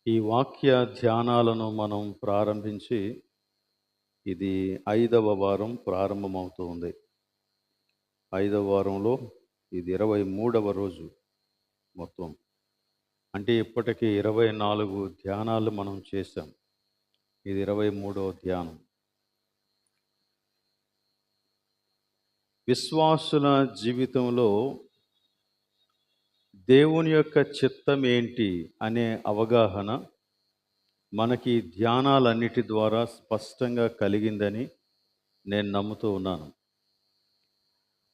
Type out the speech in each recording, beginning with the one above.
ఈ వాక్య ధ్యానాలను మనం ప్రారంభించి ఇది 5వ వారం ప్రారంభమవుతూ ఉంది. 5వ వారంలో ఇది 23వ రోజు మొత్తం. అంటే ఇప్పటికి 24 ధ్యానాలు మనం చేశాం. ఇది 23వ ధ్యానం. విశ్వాసుల జీవితంలో దేవుని యొక్క చిత్తం ఏంటి అనే అవగాహన మనకి ధ్యానాలన్నిటి ద్వారా స్పష్టంగా కలిగిందని నేను నమ్ముతూ ఉన్నాను.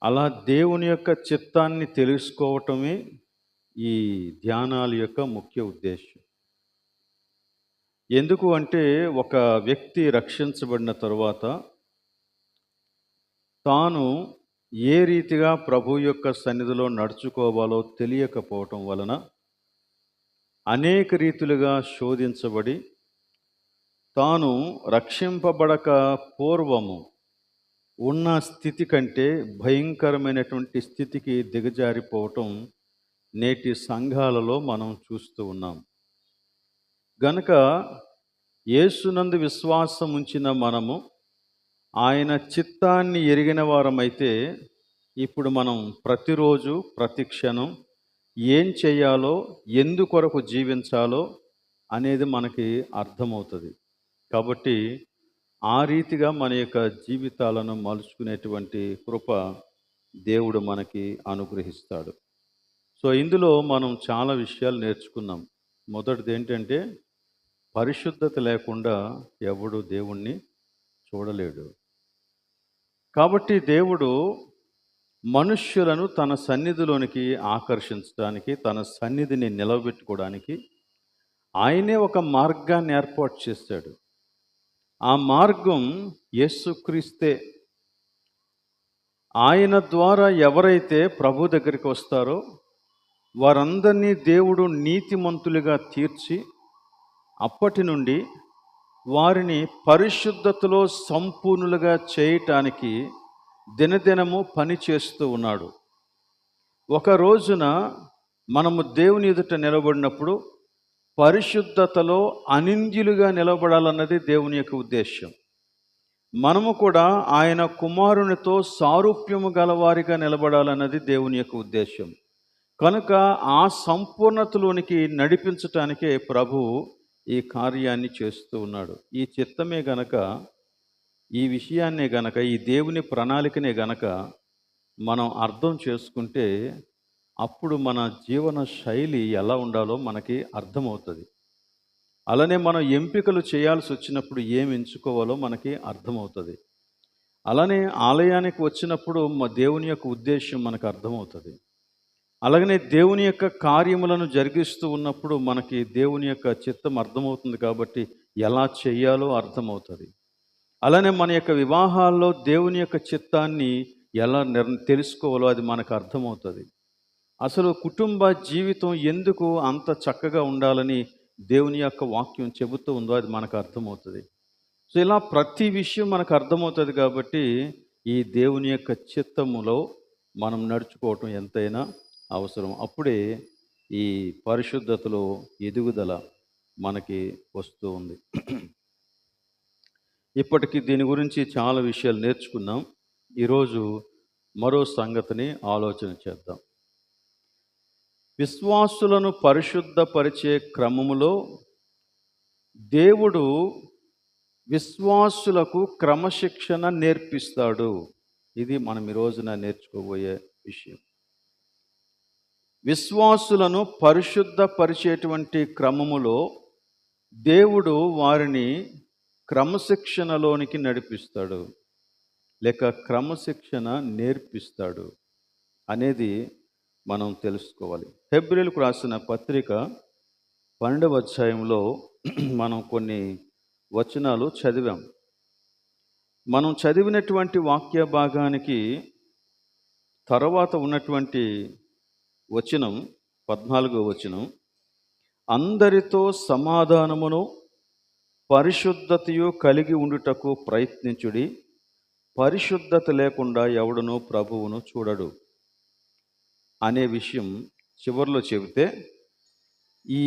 అలా దేవుని యొక్క చిత్తాన్ని తెలుసుకోవటమే ఈ ధ్యానాల యొక్క ముఖ్య ఉద్దేశం. ఎందుకు అంటే ఒక వ్యక్తి రక్షించబడిన తరువాత తాను ఏ రీతిగా ప్రభు యొక్క సన్నిధిలో నడుచుకోవాలో తెలియకపోవటం వలన అనేక రీతులుగా శోధించబడి తాను రక్షింపబడక పూర్వము ఉన్న స్థితి కంటే భయంకరమైనటువంటి స్థితికి దిగజారిపోవటం నేటి సంఘాలలో మనం చూస్తూ ఉన్నాం. గనుక యేసునందు విశ్వాసం ఉంచిన మనము ఆయన చిత్తాన్ని ఎరిగిన వారమైతే ఇప్పుడు మనం ప్రతిరోజు ప్రతి క్షణం ఏం చేయాలో ఎందుకొరకు జీవించాలో అనేది మనకి అర్థమవుతుంది. కాబట్టి ఆ రీతిగా మన యొక్క జీవితాలను మలుచుకునేటువంటి కృప దేవుడు మనకి అనుగ్రహిస్తాడు. సో ఇందులో మనం చాలా విషయాలు నేర్చుకున్నాం. మొదటిది ఏంటంటే పరిశుద్ధత లేకుండా ఎవడు దేవుణ్ణి చూడలేడు. కాబట్టి దేవుడు మనుష్యులను తన సన్నిధిలోనికి ఆకర్షించడానికి, తన సన్నిధిని నిలబెట్టుకోవడానికి ఆయనే ఒక మార్గాన్ని ఏర్పాటు చేశాడు. ఆ మార్గం యేసుక్రీస్తే. ఆయన ద్వారా ఎవరైతే ప్రభు దగ్గరికి వస్తారో వారందరినీ దేవుడు నీతిమంతులుగా తీర్చి అప్పటి నుండి వారిని పరిశుద్ధతలో సంపూర్ణులుగా చేయటానికి దినదినము పని చేస్తూ ఉన్నాడు. ఒక రోజున మనము దేవుని ఎదుట నిలబడినప్పుడు పరిశుద్ధతలో అనింద్యులుగా నిలబడాలన్నది దేవుని యొక్క ఉద్దేశం. మనము కూడా ఆయన కుమారునితో సారూప్యము గలవారిగా నిలబడాలన్నది దేవుని యొక్క ఉద్దేశం. కనుక ఆ సంపూర్ణతలోనికి నడిపించటానికే ప్రభువు ఈ కార్యాన్ని చేస్తూ ఉన్నాడు. ఈ చిత్తమే గనక, ఈ విషయాన్నే గనక, ఈ దేవుని ప్రణాళికనే గనక మనం అర్థం చేసుకుంటే అప్పుడు మన జీవన శైలి ఎలా ఉండాలో మనకి అర్థమవుతుంది. అలానే మనం ఎంపికలు చేయాల్సి వచ్చినప్పుడు ఏమి ఎంచుకోవాలో మనకి అర్థమవుతుంది. అలానే ఆలయానికి వచ్చినప్పుడు దేవుని యొక్క ఉద్దేశం మనకు అర్థమవుతుంది. అలాగనే దేవుని యొక్క కార్యములను జరిగిస్తూ ఉన్నప్పుడు మనకి దేవుని యొక్క చిత్తం అర్థమవుతుంది. కాబట్టి ఎలా చేయాలో అర్థమవుతుంది. అలానే మన యొక్క వివాహాల్లో దేవుని యొక్క చిత్తాన్ని ఎలా తెలుసుకోవాలో అది మనకు అర్థమవుతుంది. అసలు కుటుంబ జీవితం ఎందుకు అంత చక్కగా ఉండాలని దేవుని యొక్క వాక్యం చెబుతూ ఉందో అది మనకు అర్థమవుతుంది. సో ఇలా ప్రతి విషయం మనకు అర్థమవుతుంది. కాబట్టి ఈ దేవుని యొక్క చిత్తములో మనం నడుచుకోవటం ఎంతైనా అవసరం. అప్పుడే ఈ పరిశుద్ధతలో ఎదుగుదల మనకి వస్తూ ఉంది. ఇప్పటికీ దీని గురించి చాలా విషయాలు నేర్చుకున్నాం. ఈరోజు మరో సంగతిని ఆలోచన చేద్దాం. విశ్వాసులను పరిశుద్ధపరిచే క్రమములో దేవుడు విశ్వాసులకు క్రమశిక్షణ నేర్పిస్తాడు. ఇది మనం ఈ రోజున నేర్చుకోబోయే విషయం. విశ్వాసులను పరిశుద్ధపరిచేటువంటి క్రమములో దేవుడు వారిని క్రమశిక్షణలోనికి నడిపిస్తాడు, లేక క్రమశిక్షణ నేర్పిస్తాడు అనేది మనం తెలుసుకోవాలి. హెబ్రీయులకు రాసిన పత్రిక 12వ అధ్యాయంలో మనం కొన్ని వచనాలు చదివాం. మనం చదివినటువంటి వాక్య భాగానికి తర్వాత ఉన్నటువంటి వచనం 14వ వచనం, అందరితో సమాధానమును పరిశుద్ధతయు కలిగి ఉండుటకు ప్రయత్నించుడి, పరిశుద్ధత లేకుండా ఎవడునూ ప్రభువును చూడడు అనే విషయం చివరిలో చెబితే ఈ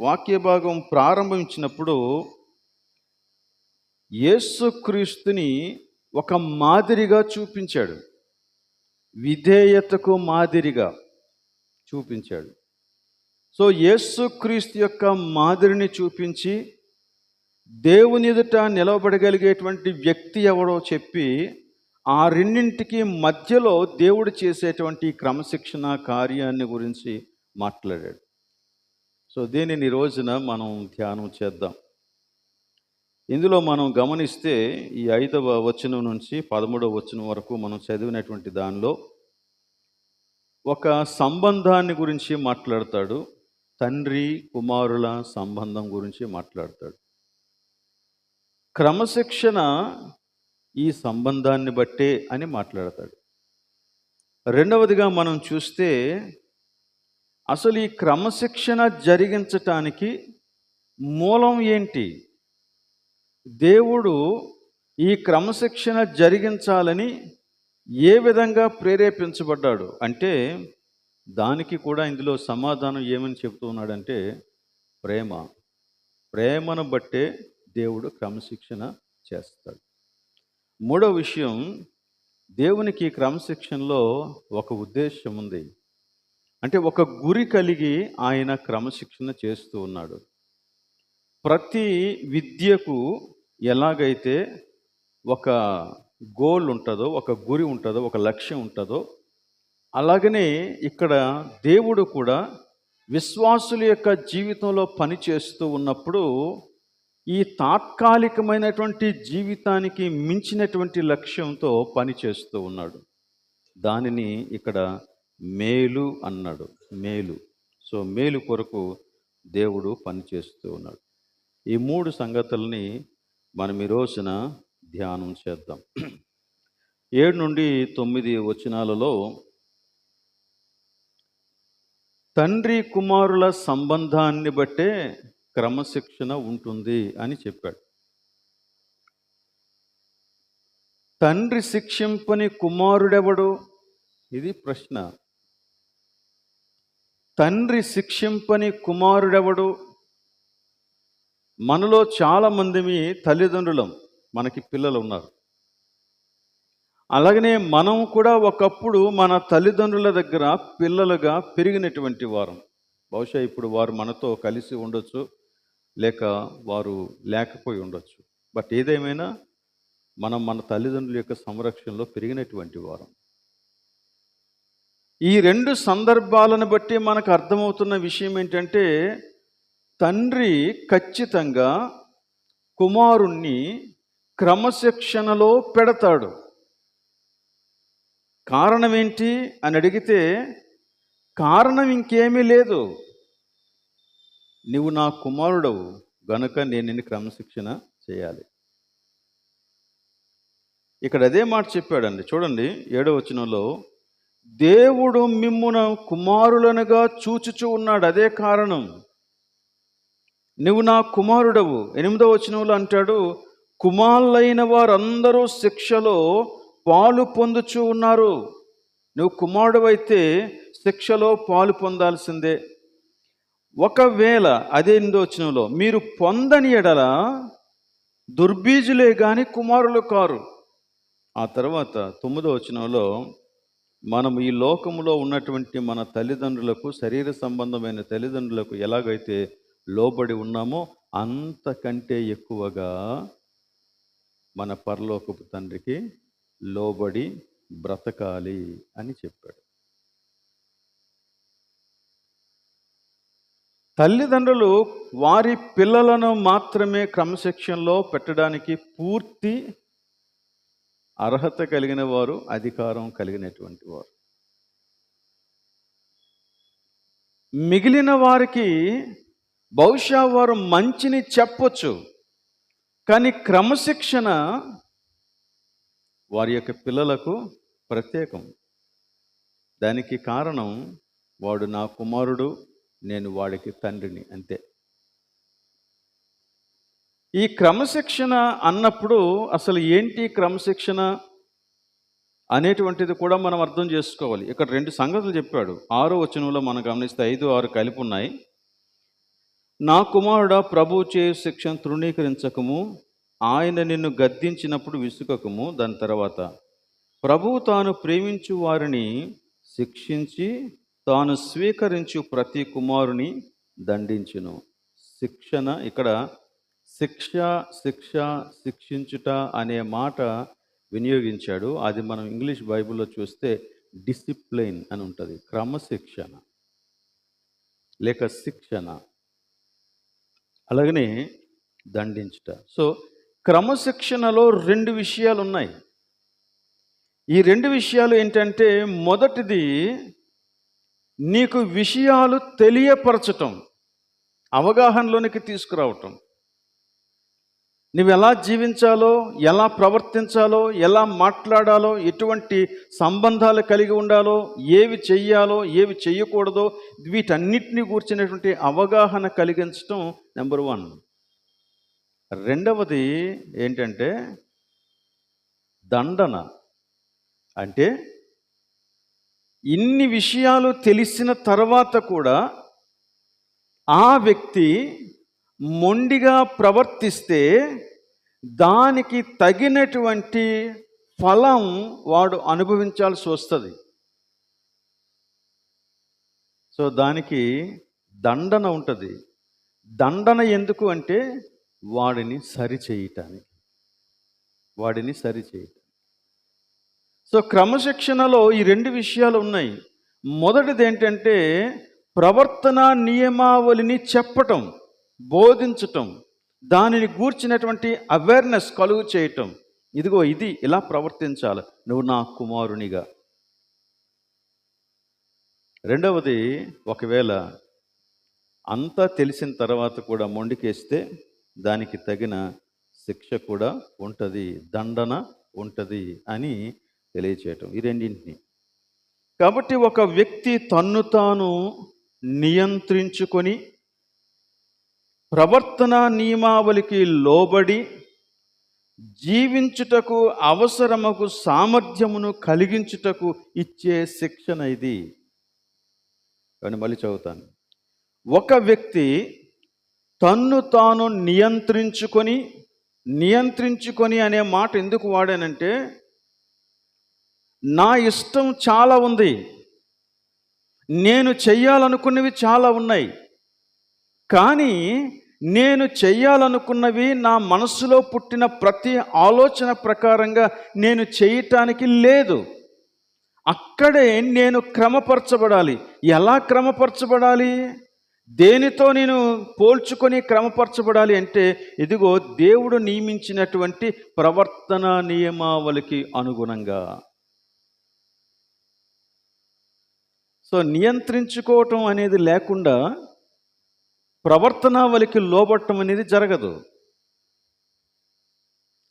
వాక్య భాగం ప్రారంభించినప్పుడు యేసుక్రీస్తుని ఒక మాదిరిగా చూపించాడు, విధేయతకు మాదిరిగా చూపించాడు. సో యేసుక్రీస్తు యొక్క మాదిరిని చూపించి దేవుని ఎదుట నిలవబడగలిగేటువంటి వ్యక్తి ఎవడో చెప్పి ఆ రెండింటికి మధ్యలో దేవుడు చేసేటువంటి క్రమశిక్షణ కార్యాన్ని గురించి మాట్లాడాడు. సో దీనిని ఈ రోజున మనం ధ్యానం చేద్దాం. ఇందులో మనం గమనిస్తే ఈ 5వ వచనం నుంచి 13వ వచనం వరకు మనం చదివినటువంటి దానిలో ఒక సంబంధాన్ని గురించి మాట్లాడతాడు. తండ్రి కుమారుల సంబంధం గురించి మాట్లాడతాడు. క్రమశిక్షణ ఈ సంబంధాన్ని బట్టే అని మాట్లాడతాడు. రెండవదిగా మనం చూస్తే అసలు ఈ క్రమశిక్షణ జరిగించటానికి మూలం ఏంటి? దేవుడు ఈ క్రమశిక్షణ జరిగించాలని ఏ విధంగా ప్రేరేపించబడ్డాడు అంటే దానికి కూడా ఇందులో సమాధానం ఏమని చెబుతూ ఉన్నాడంటే ప్రేమను బట్టే దేవుడు క్రమశిక్షణ చేస్తాడు. మూడో విషయం, దేవునికి క్రమశిక్షణలో ఒక ఉద్దేశం ఉంది. అంటే ఒక గురి కలిగి ఆయన క్రమశిక్షణ చేస్తూ ఉన్నాడు. ప్రతి విద్యకు ఎలాగైతే ఒక గోల్ ఉంటుందో, ఒక గురి ఉంటుందో, ఒక లక్ష్యం ఉంటుందో, అలాగనే ఇక్కడ దేవుడు కూడా విశ్వాసుల యొక్క జీవితంలో పనిచేస్తూ ఉన్నప్పుడు ఈ తాత్కాలికమైనటువంటి జీవితానికి మించినటువంటి లక్ష్యంతో పనిచేస్తూ ఉన్నాడు. దానిని ఇక్కడ మేలు అన్నాడు. మేలు. సో మేలు కొరకు దేవుడు పనిచేస్తూ ఉన్నాడు. ఈ 3 సంగతుల్ని మనం ఈ రోజున ధ్యానం చేద్దాం. 7 నుండి 9 వచనాలలో తండ్రి కుమారుల సంబంధాన్ని బట్టే క్రమశిక్షణ ఉంటుంది అని చెప్పాడు. తండ్రి శిక్షింపని కుమారుడెవడు? ఇది ప్రశ్న. తండ్రి శిక్షింపని కుమారుడెవడు? మనలో చాలామంది తల్లిదండ్రులం, మనకి పిల్లలు ఉన్నారు. అలాగనే మనం కూడా ఒకప్పుడు మన తల్లిదండ్రుల దగ్గర పిల్లలుగా పెరిగినటువంటి వారం. బహుశా ఇప్పుడు వారు మనతో కలిసి ఉండొచ్చు, లేక వారు లేకపోయి ఉండొచ్చు. బట్ ఏదేమైనా మనం మన తల్లిదండ్రుల యొక్క సంరక్షణలో పెరిగినటువంటి వారం. ఈ 2 సందర్భాలను బట్టి మనకు అర్థమవుతున్న విషయం ఏంటంటే తండ్రి ఖచ్చితంగా కుమారుణ్ణి క్రమశిక్షణలో పెడతాడు. కారణం ఏంటి అని అడిగితే కారణం ఇంకేమీ లేదు. నువ్వు నా కుమారుడవు గనుక నేను నిన్ను క్రమశిక్షణ చేయాలి. ఇక్కడ అదే మాట చెప్పాడండి. చూడండి 7వ వచనంలో, దేవుడు మిమ్మును కుమారులనుగా చూచుచూ ఉన్నాడు. అదే కారణం. నువ్వు నా కుమారుడవు. 8వ వచనంలో అంటాడు, కుమారులైన వారందరూ శిక్షలో పాలు పొందుచూ ఉన్నారు. నువ్వు కుమారుడు అయితే శిక్షలో పాలు పొందాల్సిందే. ఒకవేళ అదే 8వ వచనంలో, మీరు పొందని ఎడల దుర్బీజులే గాని కుమారులు కారు. ఆ తర్వాత 9వ వచనంలో, మనం ఈ లోకములో ఉన్నటువంటి మన తల్లిదండ్రులకు, శరీర సంబంధమైన తల్లిదండ్రులకు ఎలాగైతే లోబడి ఉన్నామో అంతకంటే ఎక్కువగా మన పరలోకపు తండ్రికి లోబడి బ్రతకాలి అని చెప్పాడు. తల్లిదండ్రులు వారి పిల్లలను మాత్రమే క్రమశిక్షణలో పెట్టడానికి పూర్తి అర్హత కలిగిన వారు, అధికారం కలిగినటువంటి వారు. మిగిలిన వారికి బహుశా వారు మంచిని చెప్పొచ్చు, కానీ క్రమశిక్షణ వారి యొక్క పిల్లలకు ప్రత్యేకం. దానికి కారణం వాడు నా కుమారుడు, నేను వాడికి తండ్రిని, అంతే. ఈ క్రమశిక్షణ అన్నప్పుడు అసలు ఏంటి క్రమశిక్షణ అనేటువంటిది కూడా మనం అర్థం చేసుకోవాలి. ఇక్కడ 2 సంగతులు చెప్పాడు. 6వ వచనంలో మనం గమనిస్తే 5, 6 కలిపి ఉన్నాయి. నా కుమారుడా, ప్రభువు చేయు శిక్షను తృణీకరించకము, ఆయన నిన్ను గద్దించినప్పుడు విసుకకము. దాని తర్వాత, ప్రభువు తాను ప్రేమించు వారిని శిక్షించి తాను స్వీకరించు ప్రతి కుమారుని దండించును. శిక్షణ, ఇక్కడ శిక్ష శిక్ష శిక్షించుట అనే మాట వినియోగించాడు. అది మనం ఇంగ్లీష్ బైబిల్లో చూస్తే డిసిప్లైన్ అని ఉంటుంది. క్రమశిక్షణ లేక శిక్షణ, అలాగనే దండించుట. సో క్రమశిక్షణలో రెండు విషయాలు ఉన్నాయి. ఈ రెండు విషయాలు ఏంటంటే, మొదటిది నీకు విషయాలు తెలియపరచటం, అవగాహనలోనికి తీసుకురావటం. నువ్వు ఎలా జీవించాలో, ఎలా ప్రవర్తించాలో, ఎలా మాట్లాడాలో, ఎటువంటి సంబంధాలు కలిగి ఉండాలో, ఏవి చెయ్యాలో, ఏవి చెయ్యకూడదో, వీటన్నిటిని కూర్చున్నటువంటి అవగాహన కలిగించటం నెంబర్ 1. రెండవది ఏంటంటే దండన. అంటే ఇన్ని విషయాలు తెలిసిన తర్వాత కూడా ఆ వ్యక్తి మొండిగా ప్రవర్తిస్తే దానికి తగినటువంటి ఫలం వాడు అనుభవించాల్సి వస్తుంది. సో దానికి దండన ఉంటుంది. దండన ఎందుకు అంటే వాడిని సరిచేయటానికి. సో క్రమశిక్షణలో ఈ రెండు విషయాలు ఉన్నాయి. మొదటిది ఏంటంటే ప్రవర్తన నియమావళిని చెప్పటం, బోధించటం, దానిని గూర్చినటువంటి అవేర్నెస్ కలుగు చేయటం. ఇదిగో ఇది ఇలా ప్రవర్తించాలి నువ్వు నా కుమారునిగా. రెండవది, ఒకవేళ అంతా తెలిసిన తర్వాత కూడా మొండికేస్తే దానికి తగిన శిక్ష కూడా ఉంటుంది, దండన ఉంటుంది అని తెలియచేయటం. ఈ రెండింటిని. కాబట్టి ఒక వ్యక్తి తన్ను తాను నియంత్రించుకొని ప్రవర్తన నియమావళికి లోబడి జీవించుటకు అవసరమగు సామర్థ్యమును కలిగించుటకు ఇచ్చే శిక్షణ ఇది. కానీ మళ్ళీ చదువుతాను. ఒక వ్యక్తి తన్ను తాను నియంత్రించుకొని అనే మాట ఎందుకు వాడానంటే, నా ఇష్టం చాలా ఉంది, నేను చెయ్యాలనుకున్నవి చాలా ఉన్నాయి, కానీ నేను చెయ్యాలనుకున్నవి నా మనసులో పుట్టిన ప్రతి ఆలోచన ప్రకారంగా నేను చేయటానికి లేదు. అక్కడే నేను క్రమపరచబడాలి. ఎలా క్రమపరచబడాలి? దేనితో నేను పోల్చుకొని క్రమపరచబడాలి అంటే, ఇదిగో దేవుడు నియమించినటువంటి ప్రవర్తన నియమావళికి అనుగుణంగా. సో నియంత్రించుకోవటం అనేది లేకుండా ప్రవర్తనావళికి లోబట్టం అనేది జరగదు.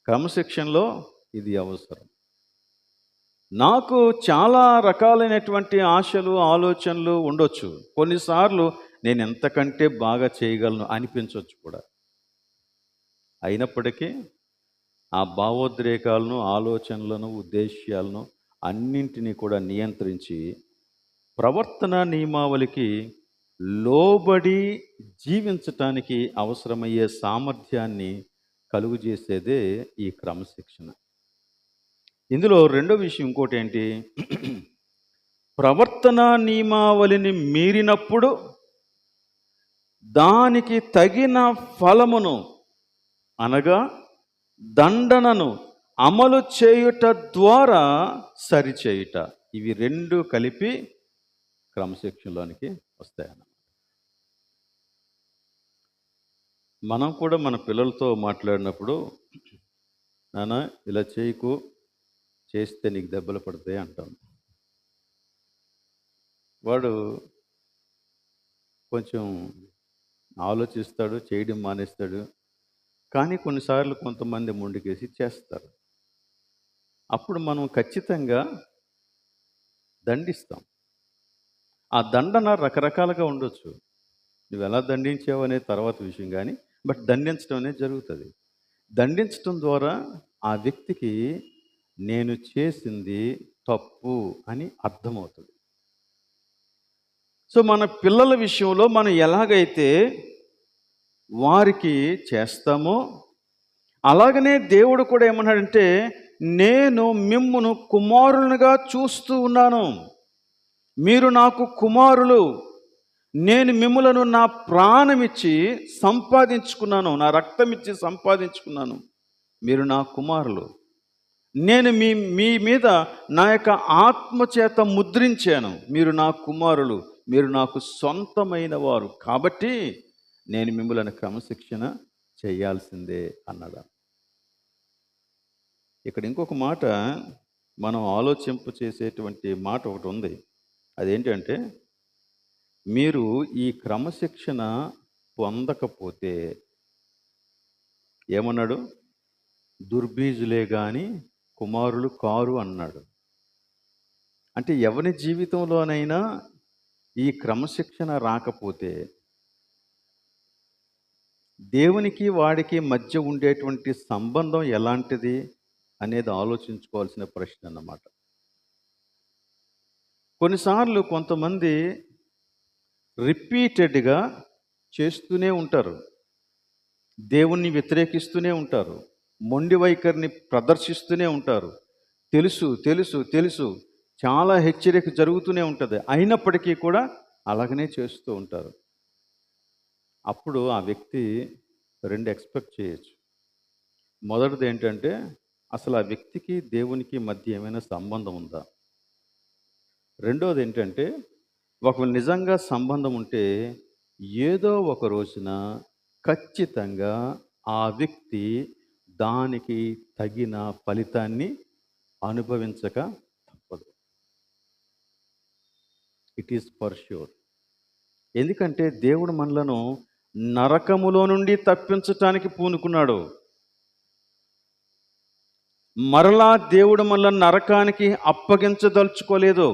క్రమశిక్షణలో ఇది అవసరం. నాకు చాలా రకాలైనటువంటి ఆశలు, ఆలోచనలు ఉండొచ్చు. కొన్నిసార్లు నేను ఎంతకంటే బాగా చేయగలను అనిపించవచ్చు కూడా. అయినప్పటికీ ఆ భావోద్రేకాలను, ఆలోచనలను, ఉద్దేశ్యాలను అన్నింటినీ కూడా నియంత్రించి ప్రవర్తన నియమావళికి లోబడి జీవించటానికి అవసరమయ్యే సామర్థ్యాన్ని కలుగు చేసేదే ఈ క్రమశిక్షణ. ఇందులో రెండో విషయం ఇంకోటి ఏంటి, ప్రవర్తన నియమావళిని మీరినప్పుడు దానికి తగిన ఫలమును అనగా దండనను అమలు చేయుట ద్వారా సరిచేయుట. ఇవి రెండు కలిపి క్రమశిక్షణలోనికి వస్తాయన్న. మనం కూడా మన పిల్లలతో మాట్లాడినప్పుడు, నాన్న ఇలా చేయకు, చేస్తే నీకు దెబ్బలు పడతాయి అంటాం. వాడు కొంచెం ఆలోచిస్తాడు, చేయడం మానేస్తాడు. కానీ కొన్నిసార్లు కొంతమంది మొండికేసి చేస్తారు. అప్పుడు మనం ఖచ్చితంగా దండిస్తాం. ఆ దండన రకరకాలుగా ఉండొచ్చు. నువ్వు ఎలా దండించావు అనే తర్వాత విషయం, కానీ బట్ దండించడం అనేది జరుగుతుంది. దండించడం ద్వారా ఆ వ్యక్తికి నేను చేసింది తప్పు అని అర్థమవుతుంది. సో మన పిల్లల విషయంలో మనం ఎలాగైతే వారికి చేస్తామో, అలాగనే దేవుడు కూడా ఏమన్నాడంటే, నేను మిమ్మును కుమారులుగా చూస్తూ ఉన్నాను, మీరు నాకు కుమారులు, నేను మిమ్ములను నా ప్రాణమిచ్చి సంపాదించుకున్నాను, నా రక్తమిచ్చి సంపాదించుకున్నాను, మీరు నా కుమారులు, నేను మీ మీ మీద నా యొక్క ఆత్మచేత ముద్రించాను, మీరు నా కుమారులు, మీరు నాకు సొంతమైన వారు, కాబట్టి నేను మిమ్మల్ని క్రమశిక్షణ చేయాల్సిందే అన్నాడు. ఇక్కడ ఇంకొక మాట మనం ఆలోచింపు చేసేటువంటి మాట ఒకటి ఉంది. అదేంటంటే, మీరు ఈ క్రమశిక్షణ పొందకపోతే ఏమన్నాడు? దుర్బీజులే గాని కుమారులు కారు అన్నాడు. అంటే ఎవరి జీవితంలోనైనా ఈ క్రమశిక్షణ రాకపోతే దేవునికి వాడికి మధ్య ఉండేటువంటి సంబంధం ఎలాంటిది అనేది ఆలోచించుకోవాల్సిన ప్రశ్న అన్నమాట. కొన్నిసార్లు కొంతమంది రిపీటెడ్గా చేస్తూనే ఉంటారు, దేవుణ్ణి వ్యతిరేకిస్తూనే ఉంటారు, మొండి వైఖరిని ప్రదర్శిస్తూనే ఉంటారు. తెలుసు తెలుసు తెలుసు చాలా హెచ్చరిక జరుగుతూనే ఉంటుంది, అయినప్పటికీ కూడా అలాగనే చేస్తూ ఉంటారు. అప్పుడు ఆ వ్యక్తి రెండు ఎక్స్పెక్ట్ చేయొచ్చు. మొదటిది ఏంటంటే, అసలు ఆ వ్యక్తికి దేవునికి మధ్య ఏమైనా సంబంధం ఉందా? రెండోది ఏంటంటే, ఒకవేళ నిజంగా సంబంధం ఉంటే ఏదో ఒక రోజున ఖచ్చితంగా ఆ వ్యక్తి దానికి తగిన ఫలితాన్ని అనుభవించక తప్పదు. It is for sure. ఎందుకంటే దేవుడు మనలను నరకములో నుండి తప్పించటానికి పూనుకున్నాడు. మరలా దేవుడు మనల్ని నరకానికి అప్పగించదలుచుకోలేదు.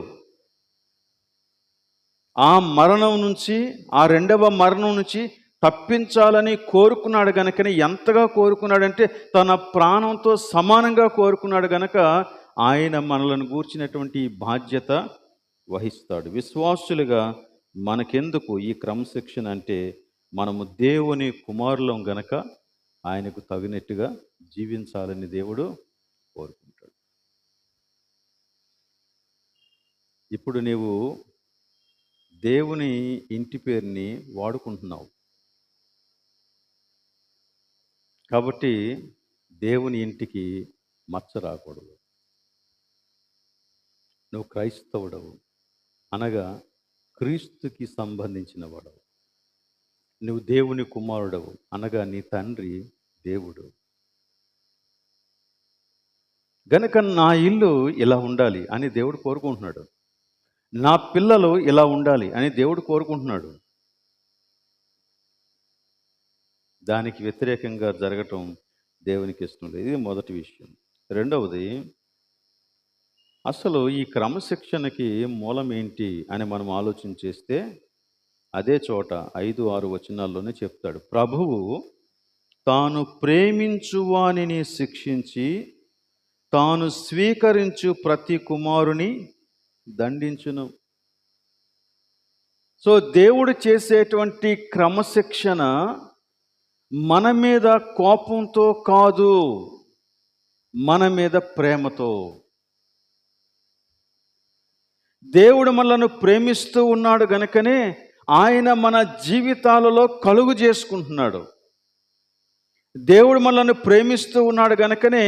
ఆ మరణం నుంచి, ఆ రెండవ మరణం నుంచి తప్పించాలని కోరుకున్నాడు గనుకని, ఎంతగా కోరుకున్నాడంటే తన ప్రాణంతో సమానంగా కోరుకున్నాడు గనక ఆయన మనలను గూర్చినటువంటి బాధ్యత వహిస్తాడు. విశ్వాసులుగా మనకెందుకు ఈ క్రమశిక్షణ అంటే, మనము దేవుని కుమారులం గనక ఆయనకు తగినట్టుగా జీవించాలని దేవుడు కోరుకుంటాడు. ఇప్పుడు నీవు దేవుని ఇంటి పేరుని వాడుకుంటున్నావు కాబట్టి దేవుని ఇంటికి మచ్చ రాకూడదు. నువ్వు క్రైస్తవుడవు అనగా క్రీస్తుకి సంబంధించిన వాడవు. నువ్వు దేవుని కుమారుడవు అనగా నీ తండ్రి దేవుడు. గనక నా ఇల్లు ఇలా ఉండాలి అని దేవుడు కోరుకుంటున్నాడు, నా పిల్లలు ఇలా ఉండాలి అని దేవుడు కోరుకుంటున్నాడు. దానికి వ్యతిరేకంగా జరగటం దేవునికి ఇష్టం లేదు. ఇది మొదటి విషయం. రెండవది, అసలు ఈ క్రమశిక్షణకి మూలం ఏంటి అని మనం ఆలోచన చేస్తే అదే చోట 5-6 వచనాల్లోనే చెప్తాడు. ప్రభువు తాను ప్రేమించువానిని శిక్షించి తాను స్వీకరించు ప్రతి కుమారుని దండించును. సో దేవుడు చేసేటువంటి క్రమశిక్షణ మన మీద కోపంతో కాదు, మన మీద ప్రేమతో. దేవుడు మనలను ప్రేమిస్తూ ఉన్నాడు గనుకనే ఆయన మన జీవితాలలో కలుగు చేసుకుంటున్నాడు. దేవుడు మనల్ని ప్రేమిస్తూ ఉన్నాడు గనుకనే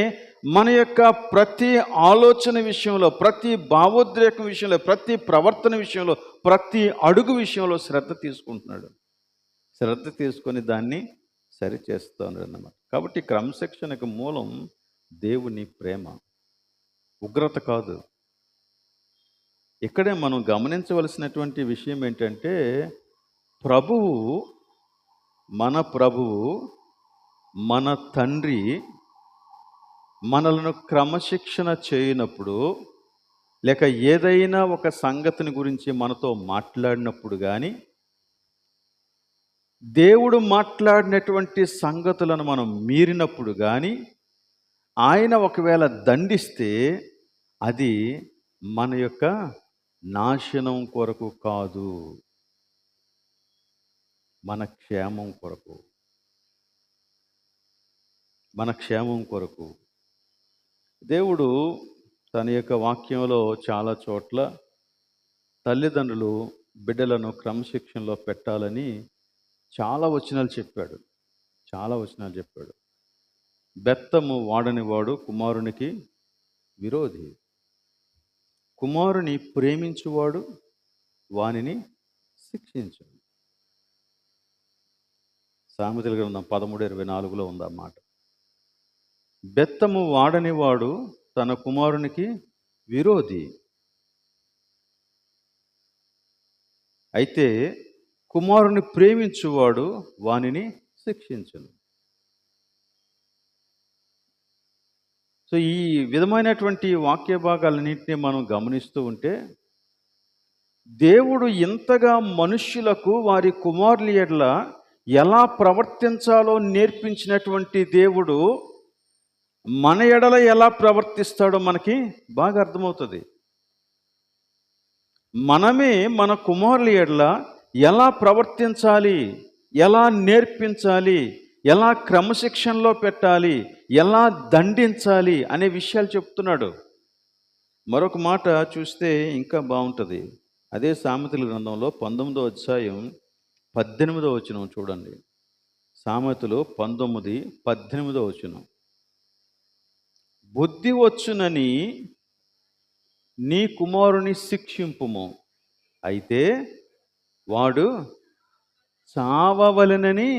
మన యొక్క ప్రతి ఆలోచన విషయంలో, ప్రతి భావోద్రేకం విషయంలో, ప్రతి ప్రవర్తన విషయంలో, ప్రతి అడుగు విషయంలో శ్రద్ధ తీసుకుంటున్నాడు. శ్రద్ధ తీసుకొని దాన్ని సరిచేస్తున్నాడు అన్నమాట. కాబట్టి క్రమశిక్షణకు మూలం దేవుని ప్రేమ, ఉగ్రత కాదు. ఇక్కడే మనం గమనించవలసినటువంటి విషయం ఏంటంటే, ప్రభువు మన తండ్రి మనలను క్రమశిక్షణ చేయనప్పుడు, లేక ఏదైనా ఒక సంగతిని గురించి మనతో మాట్లాడినప్పుడు కానీ, దేవుడు మాట్లాడినటువంటి సంగతులను మనం మీరినప్పుడు కానీ, ఆయన ఒకవేళ దండిస్తే అది మన యొక్క నాశనం కొరకు కాదు, మన క్షేమం కొరకు. మన క్షేమం కొరకు. దేవుడు తన యొక్క వాక్యంలో చాలా చోట్ల తల్లిదండ్రులు బిడ్డలను క్రమశిక్షణలో పెట్టాలని చాలా వచనాలు చెప్పాడు. చాలా వచనాలు చెప్పాడు. బెత్తము వాడని వాడు కుమారునికి విరోధి. కుమారుని ప్రేమించువాడు వానిని శిక్షించు. సామెతల గ్రంథం 13:24 ఉంది ఆ మాట. బెత్తము వాడని వాడు తన కుమారునికి విరోధి. అయితే కుమారుని ప్రేమించువాడు వానిని శిక్షించును. సో ఈ విధమైనటువంటి వాక్య భాగాలన్నింటినీ మనం గమనిస్తూ ఉంటే, దేవుడు ఇంతగా మనుష్యులకు వారి కుమారుల ఎడల ఎలా ప్రవర్తించాలో నేర్పించినటువంటి దేవుడు మన ఎడల ఎలా ప్రవర్తిస్తాడో మనకి బాగా అర్థమవుతుంది. మనమే మన కుమారుల ఎడల ఎలా ప్రవర్తించాలి, ఎలా నేర్పించాలి, ఎలా క్రమశిక్షణలో పెట్టాలి, ఎలా దండించాలి అనే విషయాలు చెప్తున్నాడు. మరొక మాట చూస్తే ఇంకా బాగుంటుంది. అదే సామెతల గ్రంథంలో 19వ అధ్యాయం 18వ వచనం చూడండి. సామెతలు 19:18 వచనం. బుద్ధి వచ్చునని నీ కుమారుని శిక్షింపుము, అయితే వాడు చావవలెనని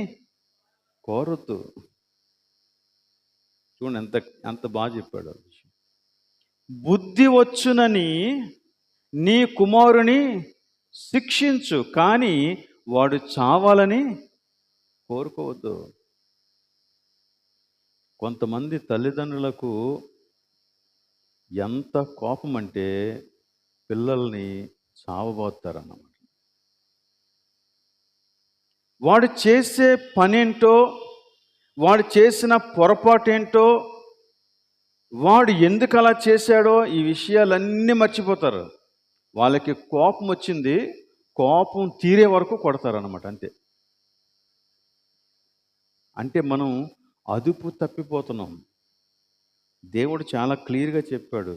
కోరొద్దు. చూడండి ఎంత బాగా చెప్పాడు. బుద్ధి వచ్చునని నీ కుమారుని శిక్షించు, కానీ వాడు చావాలని కోరుకోవద్దు. కొంతమంది తల్లిదండ్రులకు ఎంత కోపం అంటే పిల్లల్ని చావబోతారన్నమాట. వాడు చేసే పనేంటో, వాడు చేసిన పొరపాటేంటో, వాడు ఎందుకు అలా చేశాడో ఈ విషయాలన్నీ మర్చిపోతారు. వాళ్ళకి కోపం వచ్చింది, కోపం తీరే వరకు కొడతారన్నమాట. అంటే మనం అదుపు తప్పిపోతున్నాం. దేవుడు చాలా క్లియర్గా చెప్పాడు,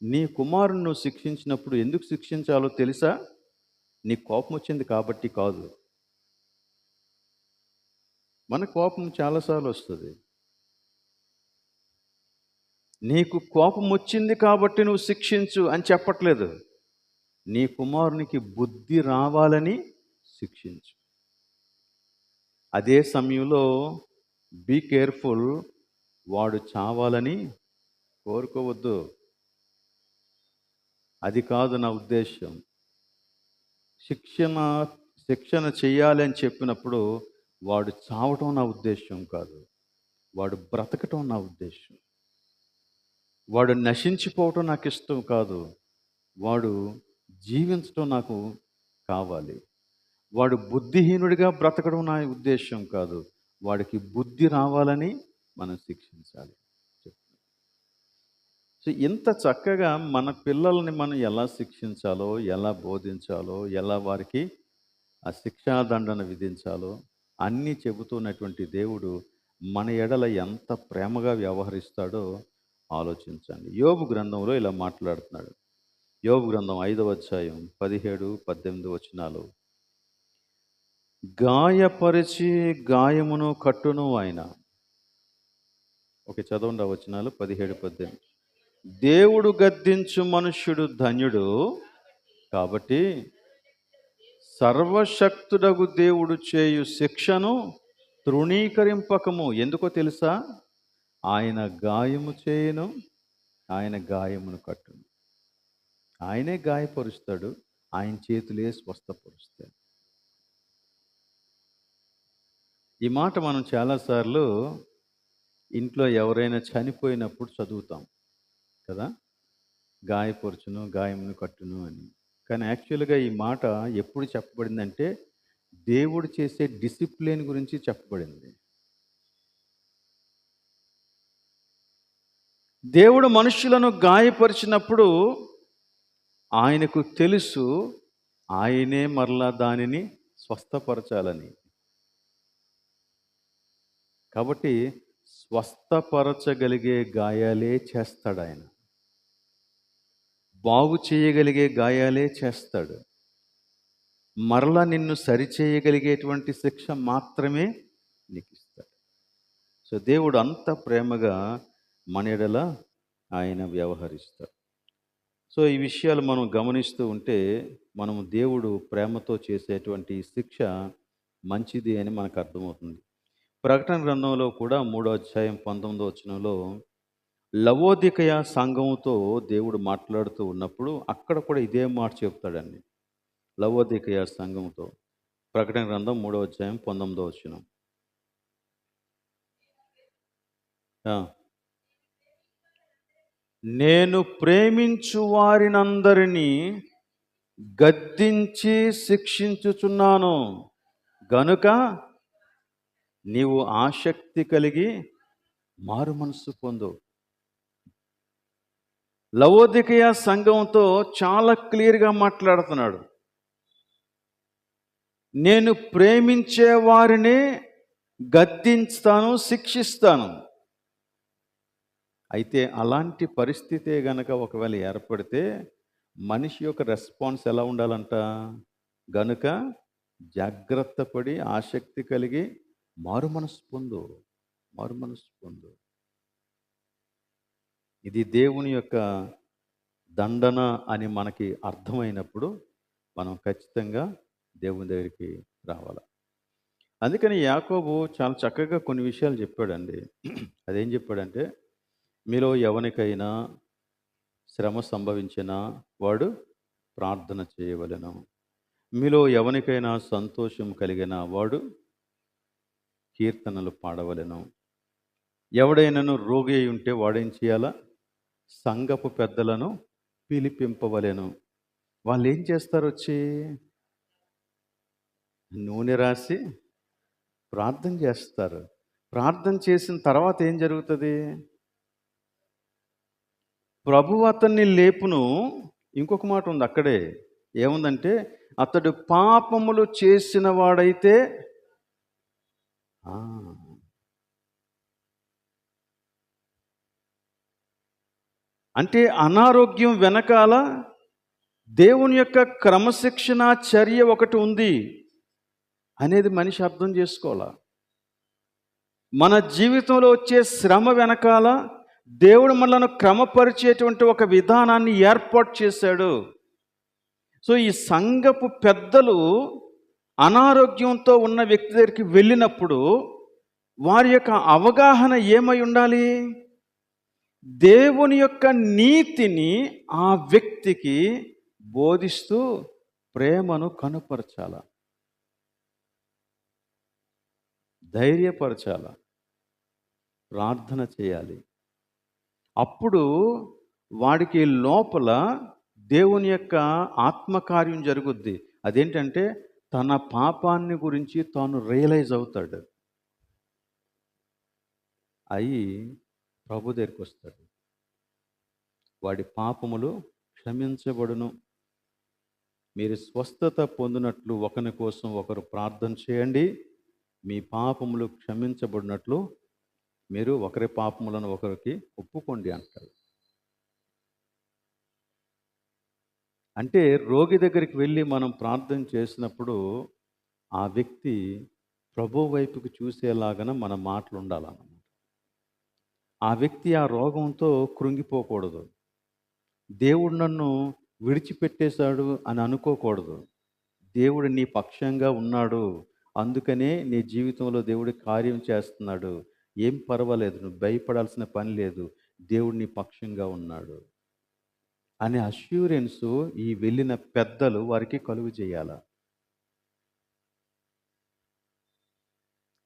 నీ కుమారుని నువ్వు శిక్షించినప్పుడు ఎందుకు శిక్షించాలో తెలుసా? నీ కోపం వచ్చింది కాబట్టి కాదు. మన కోపం చాలాసార్లు వస్తుంది. నీకు కోపం వచ్చింది కాబట్టి నువ్వు శిక్షించు అని చెప్పట్లేదు. నీ కుమారునికి బుద్ధి రావాలని శిక్షించు. అదే సమయంలో బీ కేర్ఫుల్, వాడు చావాలని కోరుకోవద్దు. అది కాదు నా ఉద్దేశం. శిక్షణ చేయాలి అని చెప్పినప్పుడు వాడు చావటం నా ఉద్దేశం కాదు, వాడు బ్రతకటం నా ఉద్దేశం. వాడు నశించిపోవటం నాకు ఇష్టం కాదు, వాడు జీవించటం నాకు కావాలి. వాడు బుద్ధిహీనుడిగా బ్రతకడం నా ఉద్దేశం కాదు, వాడికి బుద్ధి రావాలని మనం శిక్షించాలి. సో ఇంత చక్కగా మన పిల్లల్ని మనం ఎలా శిక్షించాలో, ఎలా బోధించాలో, ఎలా వారికి ఆ శిక్షాదండన విధించాలో అన్నీ చెబుతున్నటువంటి దేవుడు మన ఎడల ఎంత ప్రేమగా వ్యవహరిస్తాడో ఆలోచించండి. యోబు గ్రంథంలో ఇలా మాట్లాడుతున్నాడు. యోబు గ్రంథం 5వ అధ్యాయం 17-18 వచనాలు. గాయపరిచి గాయమును కట్టును ఆయన. ఓకే, చదవండి ఆ వచనాలు 17-18. దేవుడు గద్దించు మనుష్యుడు ధన్యుడు, కాబట్టి సర్వశక్తుడగు దేవుడు చేయు శిక్షను తృణీకరింపకము. ఎందుకో తెలుసా? ఆయన గాయము చేయను, ఆయన గాయమును కట్టును. ఆయనే గాయపరుస్తాడు, ఆయన చేతులే స్వస్థపరుస్తాడు. ఈ మాట మనం చాలాసార్లు ఇంట్లో ఎవరైనా చనిపోయినప్పుడు చదువుతాం కదా, గాయపరుచును గాయమును కట్టును అని. కానీ యాక్చువల్గా ఈ మాట ఎప్పుడు చెప్పబడిందంటే దేవుడు చేసే డిసిప్లిన్ గురించి చెప్పబడింది. దేవుడు మనుషులను గాయపరిచినప్పుడు ఆయనకు తెలుసు ఆయనే మరలా దానిని స్వస్థపరచాలని. కాబట్టి స్వస్థపరచగలిగే గాయాలే చేస్తాడు ఆయన. బాగు చేయగలిగే గాయాలే చేస్తాడు. మరలా నిన్ను సరిచేయగలిగేటువంటి శిక్ష మాత్రమే నీకు ఇస్తాడు. సో దేవుడు అంత ప్రేమగా మన ఎడల ఆయన వ్యవహరిస్తాడు. సో ఈ విషయాలు మనం గమనిస్తూ ఉంటే మనం దేవుడు ప్రేమతో చేసేటువంటి శిక్ష మంచిది అని మనకు అర్థమవుతుంది. ప్రకటన గ్రంథంలో కూడా 3వ అధ్యాయం 19వ వచనంలో లవోదికయ సంఘముతో దేవుడు మాట్లాడుతూ ఉన్నప్పుడు అక్కడ కూడా ఇదే మాట చెప్తాడండి. లవోదికయ సంఘముతో ప్రకటన గ్రంథం 3వ అధ్యాయం 19వ వచనం. నేను ప్రేమించు వారినందరినీ గద్దించి శిక్షించుచున్నాను గనుక నీవు ఆసక్తి కలిగి మారు మనస్సు పొందు. లవోదికయ సంఘంతో చాలా క్లియర్గా మాట్లాడుతున్నాడు. నేను ప్రేమించే వారిని గద్దిస్తాను, శిక్షిస్తాను. అయితే అలాంటి పరిస్థితే గనక ఒకవేళ ఏర్పడితే మనిషి యొక్క రెస్పాన్స్ ఎలా ఉండాలంట? గనుక జాగ్రత్త పడి ఆసక్తి కలిగి మారు మనస్సు పొందు, మారు మనస్సు పొందు. ఇది దేవుని యొక్క దండన అని మనకి అర్థమైనప్పుడు మనం ఖచ్చితంగా దేవుని దగ్గరికి రావాలి. అందుకని యాకోబు చాలా చక్కగా కొన్ని విషయాలు చెప్పాడండి. అదేం చెప్పాడంటే, మీలో ఎవరికైనా శ్రమ సంభవించినా వాడు ప్రార్థన చేయవలెను. మీలో ఎవరికైనా సంతోషం కలిగిన వాడు కీర్తనలు పాడవలెను. ఎవడైనాను రోగి అయి ఉంటే వాడేం చేయాలా? సంఘపు పెద్దలను పిలిపింపవలెను. వాళ్ళు ఏం చేస్తారు? వచ్చి నూనె రాసి ప్రార్థన చేస్తారు. ప్రార్థన చేసిన తర్వాత ఏం జరుగుతుంది? ప్రభువు అతన్ని లేపును. ఇంకొక మాట ఉంది అక్కడే. ఏముందంటే, అతడు పాపములు చేసిన వాడైతే అంటే అనారోగ్యం వెనకాల దేవుని యొక్క క్రమశిక్షణ చర్య ఒకటి ఉంది అనేది మనిషి అర్థం చేసుకోవాలా. మన జీవితంలో వచ్చే శ్రమ వెనకాల దేవుడు మనలను క్రమపరిచేటువంటి ఒక విధానాన్ని ఏర్పాటు చేశాడు. సో ఈ సంఘపు పెద్దలు అనారోగ్యంతో ఉన్న వ్యక్తి దగ్గరికి వెళ్ళినప్పుడు వారి యొక్క అవగాహన ఏమై ఉండాలి? దేవుని యొక్క నీతిని ఆ వ్యక్తికి బోధిస్తూ ప్రేమను కనుపరచాల, ధైర్యపరచాల, ప్రార్థన చేయాలి. అప్పుడు వాడికి లోపల దేవుని యొక్క ఆత్మకార్యం జరుగుద్ది. అదేంటంటే తన పాపాన్ని గురించి తాను రియలైజ్ అవుతాడు. అయి ప్రభు దగ్గరికి వస్తాడు. వాడి పాపములు క్షమించబడును. మీరు స్వస్థత పొందినట్లు ఒకరి కోసం ఒకరు ప్రార్థన చేయండి, మీ పాపములు క్షమించబడినట్లు మీరు ఒకరి పాపములను ఒకరికి ఒప్పుకోండి అంటారు. అంటే రోగి దగ్గరికి వెళ్ళి మనం ప్రార్థన చేసినప్పుడు ఆ వ్యక్తి ప్రభు వైపుకి చూసేలాగా మన మాటలు ఉండాలన్నమాట. ఆ వ్యక్తి ఆ రోగంతో కృంగిపోకూడదు. దేవుడు నన్ను విడిచిపెట్టేశాడు అని అనుకోకూడదు. దేవుడు నీ పక్షంగా ఉన్నాడు, అందుకనే నీ జీవితంలో దేవుడు కార్యం చేస్తున్నాడు, ఏం పర్వాలేదు, నువ్వు భయపడాల్సిన పని లేదు, దేవుడు నీ పక్షంగా ఉన్నాడు అనే అష్యూరెన్సు ఈ వెళ్ళిన పెద్దలు వారికి కలుగు చేయాల.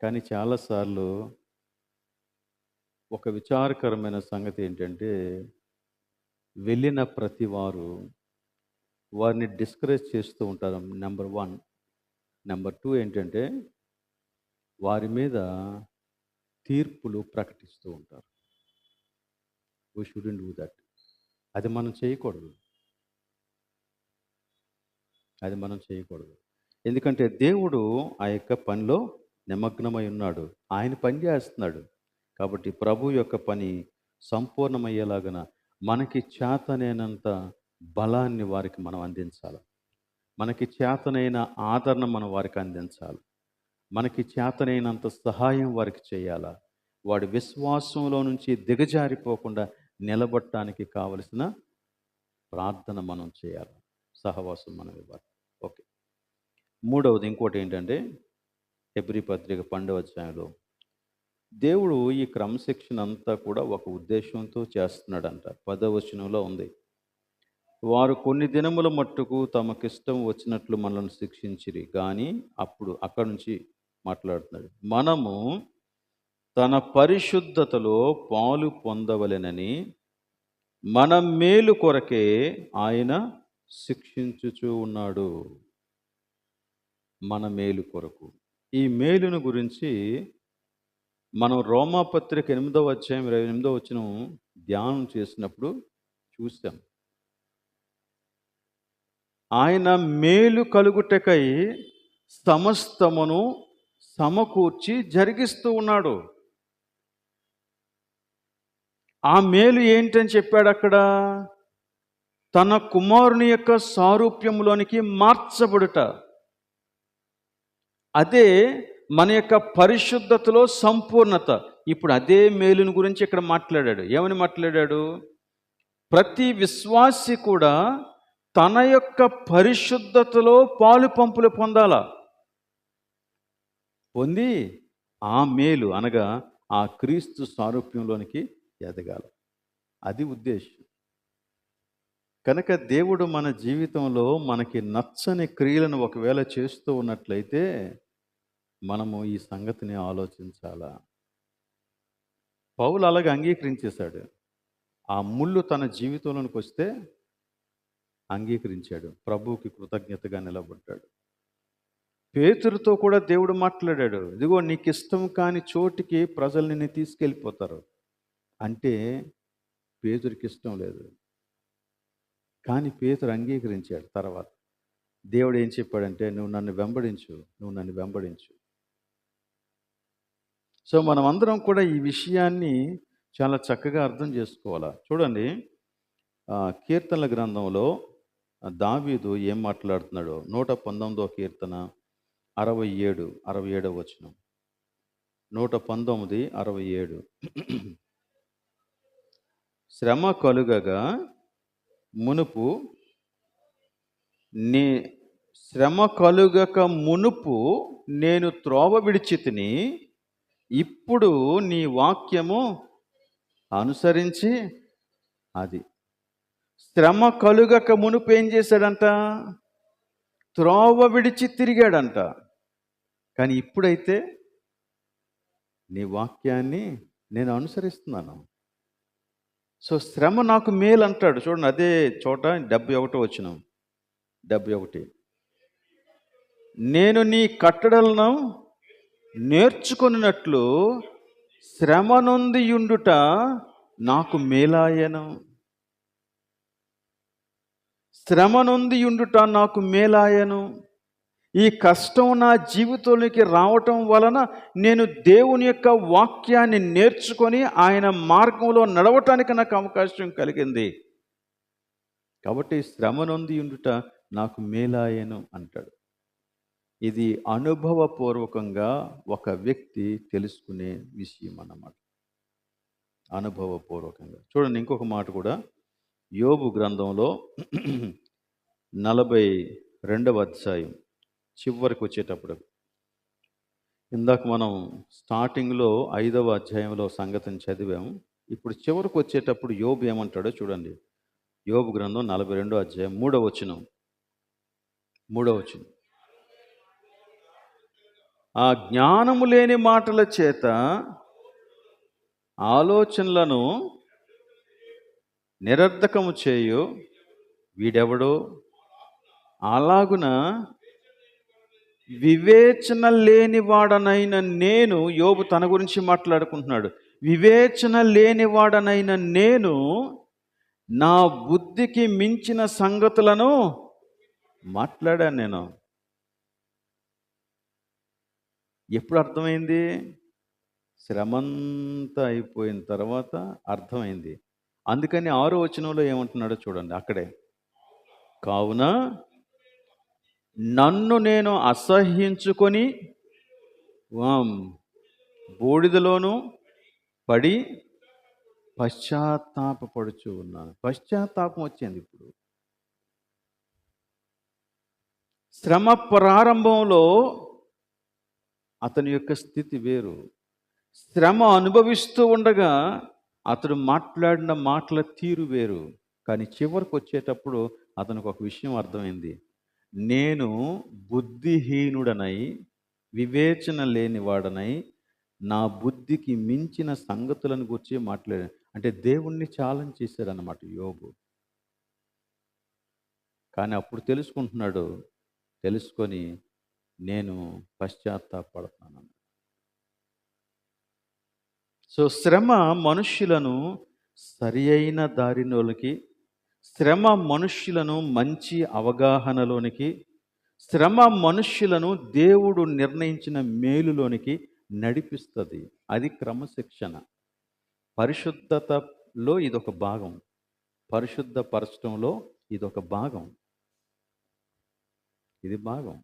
కానీ చాలాసార్లు ఒక విచారకరమైన సంగతి ఏంటంటే, వెళ్ళిన ప్రతి వారిని డిస్కరేజ్ చేస్తూ ఉంటారు. నెంబర్ 1. నెంబర్ 2 ఏంటంటే, వారి మీద తీర్పులు ప్రకటిస్తూ ఉంటారు. We shouldn't do that. అది మనం చేయకూడదు. ఎందుకంటే దేవుడు ఆ యొక్క పనిలో నిమగ్నమై ఉన్నాడు. ఆయన పని చేస్తున్నాడు. కాబట్టి ప్రభు యొక్క పని సంపూర్ణమయ్యేలాగన మనకి చేతనైనంత బలాన్ని వారికి మనం అందించాలి. మనకి చేతనైన ఆదరణ మనం వారికి అందించాలి. మనకి చేతనైనంత సహాయం వారికి చేయాలా. వాడి విశ్వాసంలో నుంచి దిగజారిపోకుండా నిలబడటానికి కావలసిన ప్రార్థన మనం చేయాలి. సహవాసం మనం ఇవ్వాలి. ఓకే. మూడవది ఇంకోటి ఏంటంటే, హెబ్రీ పత్రిక 12వ అధ్యాయంలో దేవుడు ఈ క్రమశిక్షణ అంతా కూడా ఒక ఉద్దేశంతో చేస్తున్నాడంట. 10వ వచనంలో ఉంది, వారు కొన్ని దినముల మట్టుకు తమకిష్టం వచ్చినట్లు మనల్ని శిక్షించిరి కానీ, అప్పుడు అక్కడి నుంచి మాట్లాడుతున్నాడు, మనము తన పరిశుద్ధతలో పాలు పొందవలెనని మన మేలు కొరకే ఆయన శిక్షించుచూ ఉన్నాడు. మన మేలు కొరకు. ఈ మేలును గురించి మనం రోమాపత్రిక 8వ అధ్యాయం 28వ వచనం ధ్యానం చేసినప్పుడు చూసాం. ఆయన మేలు కలుగుటకై సమస్తమును సమకూర్చి జరిగిస్తూ ఉన్నాడు. ఆ మేలు ఏంటని చెప్పాడు అక్కడ? తన కుమారుని యొక్క సారూప్యంలోనికి మార్చబడుట. అదే మన యొక్క పరిశుద్ధతలో సంపూర్ణత. ఇప్పుడు అదే మేలుని గురించి ఇక్కడ మాట్లాడాడు. ఏమని మాట్లాడాడు? ప్రతి విశ్వాసి కూడా తన యొక్క పరిశుద్ధతలో పాలు పంపులు పొందాల. పొంది ఆ మేలు అనగా ఆ క్రీస్తు సారూప్యంలోనికి ఎదగాల. అది ఉద్దేశం. కనుక దేవుడు మన జీవితంలో మనకి నచ్చని క్రియలను ఒకవేళ చేస్తూ ఉన్నట్లయితే మనము ఈ సంగతిని ఆలోచించాలా. పౌలు అలాగే అంగీకరించేశాడు. ఆ ముళ్ళు తన జీవితంలోనికి వస్తే అంగీకరించాడు, ప్రభువుకి కృతజ్ఞతగా నిలబడ్డాడు. పేతురుతో కూడా దేవుడు మాట్లాడాడు, ఇదిగో నీకు ఇష్టం కాని చోటికి ప్రజలు నిన్ను తీసుకెళ్ళిపోతారు అంటే పేతురికి ఇష్టం లేదు, కానీ పేతురు అంగీకరించాడు. తర్వాత దేవుడు ఏం చెప్పాడంటే, నువ్వు నన్ను వెంబడించు. సో మనం అందరం కూడా ఈ విషయాన్ని చాలా చక్కగా అర్థం చేసుకోవాలా. చూడండి, కీర్తనల గ్రంథంలో దావీదు ఏం మాట్లాడుతున్నాడో 119వ కీర్తన 67వ వచనం. 119:67 శ్రమ కలుగగా మునుపు శ్రమ కలుగక మునుపు నేను త్రోవ విడిచితిని, ఇప్పుడు నీ వాక్యము అనుసరించి. అది శ్రమ కలుగక మునుపు ఏం చేశాడంట? త్రోవ విడిచి తిరిగాడంట. కానీ ఇప్పుడైతే నీ వాక్యాన్ని నేను అనుసరిస్తున్నాను. సో శ్రమ నాకు మేలు అంటాడు. చూడండి, అదే చోట 71 వచనం. 71 నేను నీ కట్టడలను నేర్చుకొనినట్లు శ్రమ నొంది యుండుట నాకు మేలాయను. శ్రమ నొంది యుండుట నాకు మేలాయను. ఈ కష్టం నా జీవితంలోకి రావటం వలన నేను దేవుని యొక్క వాక్యాన్ని నేర్చుకొని ఆయన మార్గంలో నడవటానికి నాకు అవకాశం కలిగింది. కాబట్టి శ్రమ నొంది ఉండుట నాకు మేలాయను అంటాడు. ఇది అనుభవపూర్వకంగా ఒక వ్యక్తి తెలుసుకునే విషయం అన్నమాట. అనుభవపూర్వకంగా. చూడండి, ఇంకొక మాట కూడా యోబు గ్రంథంలో 42వ అధ్యాయం చివరికి వచ్చేటప్పుడు, ఇందాక మనం స్టార్టింగ్లో 5వ అధ్యాయంలో సంగతిని చదివాము. ఇప్పుడు చివరికి వచ్చేటప్పుడు యోబు ఏమంటాడో చూడండి. యోబు గ్రంథం 42వ అధ్యాయం 3వ వచనం. ఆ జ్ఞానము లేని మాటల చేత ఆలోచనలను నిరర్ధకము చేయు వీడెవడో, అలాగున వివేచన లేనివాడనైన నేను, యోబు తన గురించి మాట్లాడుకుంటున్నాడు, వివేచన లేనివాడనైన నేను నా బుద్ధికి మించిన సంగతులను మాట్లాడాను. నేను ఎప్పుడు అర్థమైంది? శ్రమంతా అయిపోయిన తర్వాత అర్థమైంది. అందుకని 6వ వచనంలో ఏమంటున్నాడో చూడండి అక్కడే. కావున నన్ను నేను అసహ్యించుకొని బూడిదలోను పడి పశ్చాత్తాపపడుచు ఉన్నాను. పశ్చాత్తాపం వచ్చింది ఇప్పుడు. శ్రమ ప్రారంభంలో అతని యొక్క స్థితి వేరు. శ్రమ అనుభవిస్తూ ఉండగా అతడు మాట్లాడిన మాటల తీరు వేరు. కానీ చివరికి వచ్చేటప్పుడు అతనికి ఒక విషయం అర్థమైంది. నేను బుద్ధిహీనుడనై, వివేచన లేనివాడనై, నా బుద్ధికి మించిన సంగతులను గురించి మాట్లాడాను. అంటే దేవుణ్ణి ఛాలెంజ్ చేశారన్నమాట యోబు. కానీ అప్పుడు తెలుసుకొని నేను పశ్చాత్తాపడుతున్నాను. సో శ్రమ మనుష్యులను సరి అయిన దారిలోనికి, శ్రమ మనుష్యులను మంచి అవగాహనలోనికి, శ్రమ మనుష్యులను దేవుడు నిర్ణయించిన మేలులోనికి నడిపిస్తుంది. అది క్రమశిక్షణ. పరిశుద్ధతలో ఇదొక భాగం. పరిశుద్ధపరచడంలో ఇదొక భాగం. ఇది భాగం.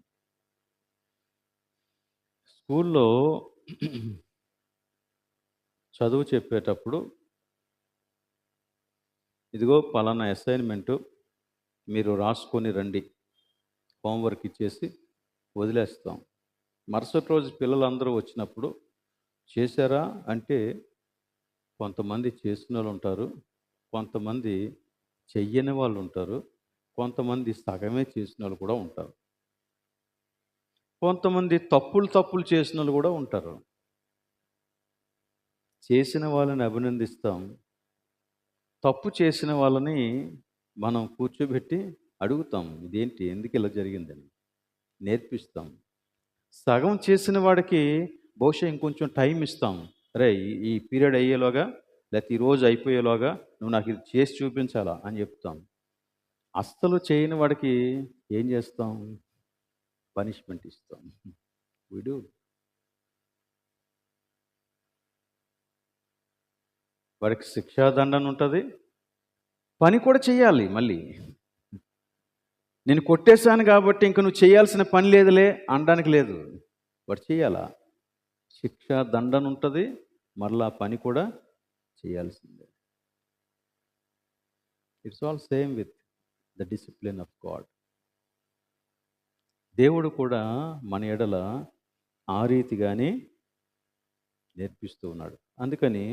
స్కూల్లో చదువు చెప్పేటప్పుడు ఇదిగో పలానా అసైన్మెంటు మీరు రాసుకొని రండి, హోంవర్క్ ఇచ్చేసి వదిలేస్తాం. మరుసటి రోజు పిల్లలందరూ వచ్చినప్పుడు చేశారా అంటే కొంతమంది చేసిన వాళ్ళు ఉంటారు, కొంతమంది చెయ్యని వాళ్ళు ఉంటారు, కొంతమంది సగమే చేసిన వాళ్ళు కూడా ఉంటారు, కొంతమంది తప్పులు చేసిన వాళ్ళు కూడా ఉంటారు. చేసిన వాళ్ళని అభినందిస్తాం, తప్పు చేసిన వాళ్ళని మనం కూర్చోబెట్టి అడుగుతాం, ఇదేంటి, ఎందుకు ఇలా జరిగిందని నేర్పిస్తాం. సగం చేసిన వాడికి బహుశా ఇంకొంచెం టైం ఇస్తాం. అరే ఈ పీరియడ్ అయ్యేలోగా, లేకపోతే ఈరోజు అయిపోయేలోగా నువ్వు నాకు ఇది చేసి చూపించాలా అని చెప్తాం. అస్సలు చేయని వాడికి ఏం చేస్తాం? పనిష్మెంట్ ఇస్తాం. వీడు వాడికి శిక్షాదండన ఉంటుంది, పని కూడా చేయాలి. మళ్ళీ నేను కొట్టేశాను కాబట్టి ఇంక నువ్వు చేయాల్సిన పని లేదులే అనడానికి లేదు. వాడు చేయాలా? శిక్షాదండన ఉంటుంది, మరలా పని కూడా చేయాల్సిందే. It's all same with the discipline of God. దేవుడు కూడా మన ఎడల ఆ రీతిగానే నేర్పిస్తూ ఉన్నాడు. అందుకని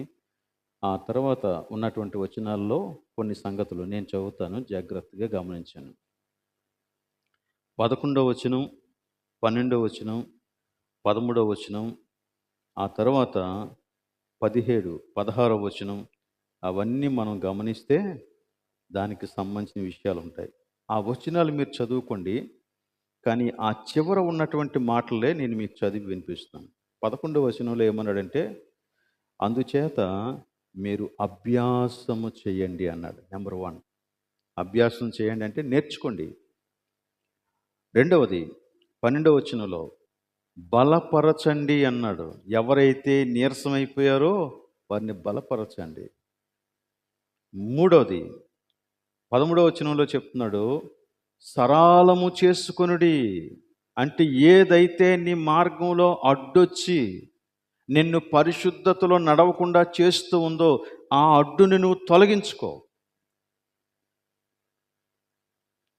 ఆ తర్వాత ఉన్నటువంటి వచనాల్లో కొన్ని సంగతులు నేను చదువుతాను, జాగ్రత్తగా గమనించాను. 11వ వచనం, 12వ వచనం, 13వ వచనం, ఆ తర్వాత 17, 16వ వచనం, అవన్నీ మనం గమనిస్తే దానికి సంబంధించిన విషయాలు ఉంటాయి. ఆ వచనాలు మీరు చదువుకోండి, కానీ ఆ చివర ఉన్నటువంటి మాటలే నేను మీకు చదివి వినిపిస్తాను. 11వ వచనంలో ఏమన్నాడంటే, అందుచేత మీరు అభ్యాసము చేయండి అన్నాడు. నెంబర్ 1, అభ్యాసం చేయండి అంటే నేర్చుకోండి. రెండవది 12వ వచనంలో బలపరచండి అన్నాడు. ఎవరైతే నీరసమైపోయారో వారిని బలపరచండి. మూడవది 13వ వచనంలో చెప్తున్నాడు, సరళము చేసుకొనుడి. అంటే ఏదైతే నీ మార్గంలో అడ్డొచ్చి నిన్ను పరిశుద్ధతలో నడవకుండా చేస్తూ ఉందో ఆ అడ్డుని నువ్వు తొలగించుకో.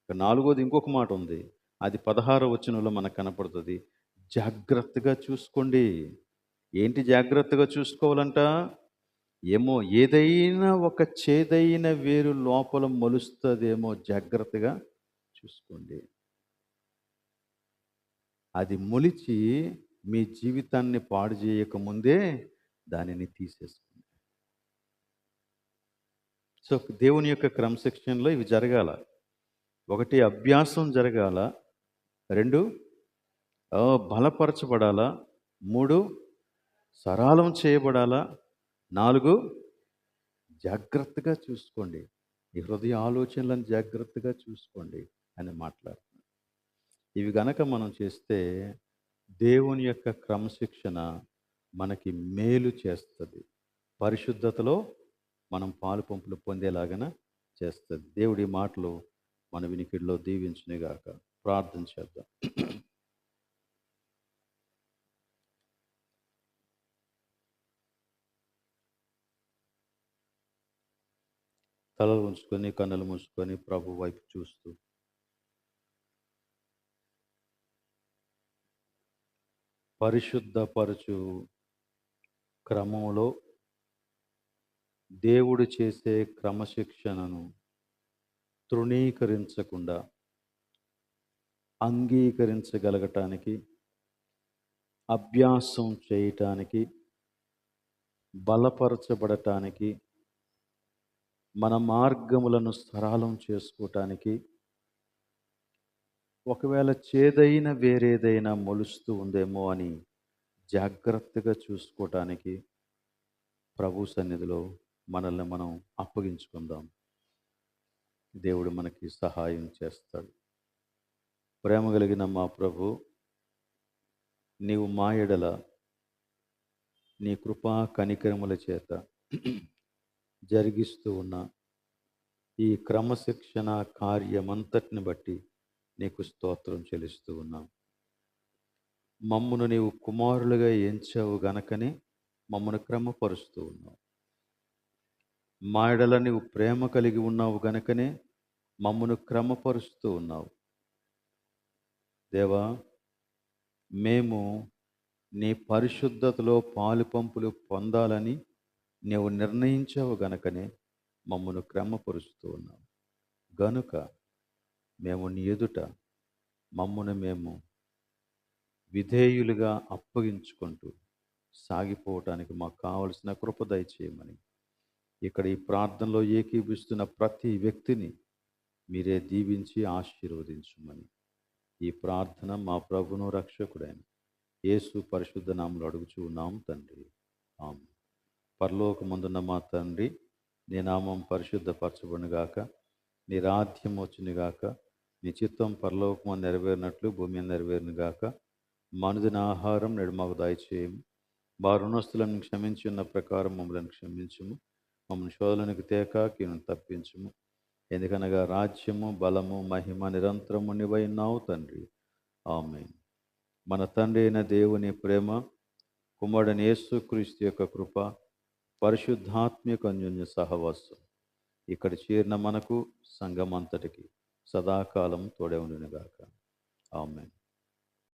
4వది ఇంకొక మాట ఉంది, అది 16వ వచనంలో మనకు కనపడుతుంది. జాగ్రత్తగా చూసుకోండి. ఏంటి జాగ్రత్తగా చూసుకోవాలంట? ఏమో ఏదైనా ఒక చేదైన వేరు లోపల మొలుస్తుందేమో, జాగ్రత్తగా చూసుకోండి. అది మొలిచి మీ జీవితాన్ని పాడు చేయకముందే దానిని తీసేసుకోండి. సో దేవుని యొక్క క్రమశిక్షణలో ఇవి జరగాల. 1 అభ్యాసం జరగాల, 2 బలపరచబడాలా, 3 సరళం చేయబడాలా, 4 జాగ్రత్తగా చూసుకోండి. ఈ హృదయ ఆలోచనలను జాగ్రత్తగా చూసుకోండి అని మాట్లాడుతున్నాడు. ఇవి గనక మనం చేస్తే దేవుని యొక్క క్రమశిక్షణ మనకి మేలు చేస్తుంది. పరిశుద్ధతలో మనం పాలు పంపులు పొందేలాగన చేస్తుంది. దేవుడి మాటలు మన వినికిడిలో దీవించునుగాక. ప్రార్థన చేద్దాం. తలలు ఉంచుకొని కన్నులు మూసుకొని ప్రభు వైపు చూస్తూ పరిశుద్ధపరచు క్రమంలో దేవుడు చేసే క్రమశిక్షణను తృణీకరించకుండా అంగీకరించగలగటానికి, అభ్యాసం చేయటానికి, బలపరచబడటానికి, మన మార్గములను సరళం చేసుకోవటానికి, ఒకవేళ చేదైన వేరేదైనా మొలుస్తూ ఉందేమో అని జాగ్రత్తగా చూసుకోవటానికి ప్రభు సన్నిధిలో మనల్ని మనం అప్పగించుకుందాం. దేవుడు మనకి సహాయం చేస్తాడు. ప్రేమ కలిగిన మా ప్రభు, నీవు మా ఎడల నీ కృపా కనికరముల చేత జరిగిస్తూ ఉన్న ఈ క్రమశిక్షణ కార్యమంతటిని బట్టి నీకు స్తోత్రం చెల్లిస్తూ ఉన్నాం. మమ్మును నీవు కుమారులుగా ఎంచావు గనకనే మమ్మను క్రమపరుస్తూ ఉన్నావు. మా ఎడల నీవు ప్రేమ కలిగి ఉన్నావు గనకనే మమ్మను క్రమపరుస్తూ ఉన్నావు. దేవా, మేము నీ పరిశుద్ధతలో పాలు పంపులు పొందాలని నీవు నిర్ణయించావు గనకనే మమ్మను క్రమపరుస్తూ ఉన్నావు. గనుక మేము నీ ఎదుట మమ్మను మేము విధేయులుగా అప్పగించుకుంటూ సాగిపోవటానికి మాకు కావలసిన కృప దయచేయమని, ఇక్కడ ఈ ప్రార్థనలో ఏకీభిస్తున్న ప్రతి వ్యక్తిని మీరే దీవించి ఆశీర్వదించమని ఈ ప్రార్థన మా ప్రభును రక్షకుడైన యేసు పరిశుద్ధ నామములో అడుగుచూ ఉన్నాం తండ్రి. ఆమేన్. పరలోకమందున్న మా తండ్రి, నీ నామం పరిశుద్ధపరచబడునుగాక, నీ రాజ్యం వచ్చునుగాక, నీ చిత్తం పరలోకము నెరవేరినట్లు భూమి మీద నెరవేరునుగాక. మనుదిన ఆహారం నేడు మాకు దయచేయము. మా రుణస్తులను క్షమించి ఉన్న ప్రకారం మమ్మల్ని క్షమించుము. మమ్మల్ని శోధనకు తేక కీడును తప్పించుము. ఎందుకనగా రాజ్యము, బలము, మహిమ నిరంతరము నీవైనావు తండ్రి. ఆమేన్. మన తండ్రి అయిన దేవుని ప్రేమ, కుమారుడైన యేసుక్రీస్తు యొక్క కృప, పరిశుద్ధాత్మిక అన్యోన్య సహవాసం ఇక్కడ చేరిన మనకు సంఘమంతటికి సదాకాలం తోడే ఉండునుగాక. ఆమేన్.